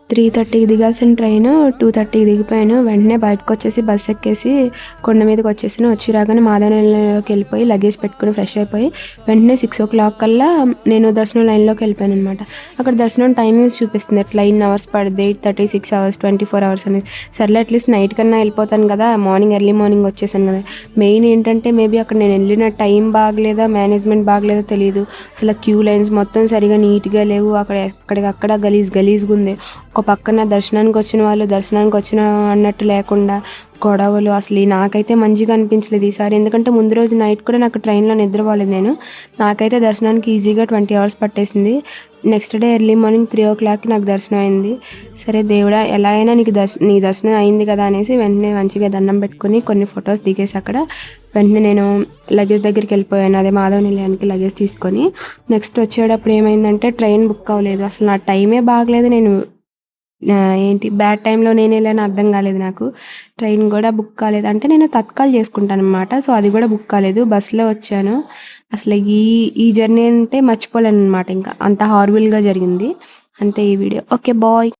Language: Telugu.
3:30కి దిగాల్సిన ట్రైన్ 2:30కి దిగిపోయాను. వెంటనే బయటకొచ్చేసి బస్ ఎక్కేసి కొండ మీదకి వచ్చేసాను. వచ్చి రాగానే మాధవనగర్‌లోకి వెళ్ళిపోయి లగేజ్ పెట్టుకొని ఫ్రెష్ అయిపోయి వెంటనే 6:00 కల్లా నేను దర్శనం లైన్‌లోకి వెళ్ళిపోయాననమాట. అక్కడ దర్శనం టైమింగ్స్ చూపిస్తుంది. ఎట్లా ఇన్ని అవర్స్ పడుద్ది 36 అవర్స్, 24 అవర్స్ అనేది. సర్లే అట్లీస్ట్ నైట్ కన్నా వెళ్ళిపోతాను కదా! ఎర్లీ మార్నింగ్ వచ్చేసాను కదా! మెయిన్ ఏంటంటే మేబీ అక్కడ నేను వెళ్ళిన టైం బాగలేదా, మేనేజ్మెంట్ బాగలేదో తెలీదు. అసలు క్యూ లైన్స్ మొత్తం సరిగా నీట్‌గా లేవు. ఎక్కడికక్కడ గలీజ్‌గా ఉంది. ఒక పక్కన దర్శనానికి వచ్చిన వాళ్ళు దర్శనానికి వచ్చిన అన్నట్టు లేకుండా గొడవలు అసలు నాకైతే మంచిగా అనిపించలేదు ఈసారి. ఎందుకంటే ముందు రోజు నైట్ కూడా నాకు ట్రైన్లో నిద్రపోలేదు నేను. నాకైతే దర్శనానికి ఈజీగా 20 అవర్స్ పట్టేసింది. నెక్స్ట్ డే ఎర్లీ మార్నింగ్ 3:00కి నాకు దర్శనం అయింది. సరే దేవుడా ఎలా అయినా నీ దర్శనం అయింది కదా అనేసి వెంటనే మంచిగా దండం పెట్టుకొని కొన్ని ఫొటోస్ దిగేసి అక్కడ వెంటనే నేను లగేజ్ దగ్గరికి వెళ్ళిపోయాను. అదే మాధవ నిలయానికి లగేజ్ తీసుకొని. నెక్స్ట్ వచ్చేటప్పుడు ఏమైందంటే ట్రైన్ బుక్ అవ్వలేదు. అసలు నా టైమే బాగలేదు. నేను బ్యాడ్ టైంలో నేనెళ్ళానో అర్థం కాలేదు నాకు. ట్రైన్ కూడా బుక్ కాలేదు. అంటే నేను తత్కాల్ చేసుకుంటాననమాట. సో, అది కూడా బుక్ కాలేదు. బస్సులో వచ్చాను. అసలు ఈ జర్నీ అంటే మర్చిపోలేననమాట ఇంకా. అంత హారబుల్‌గా జరిగింది. అంతే ఈ వీడియో. ఓకే. బాయ్.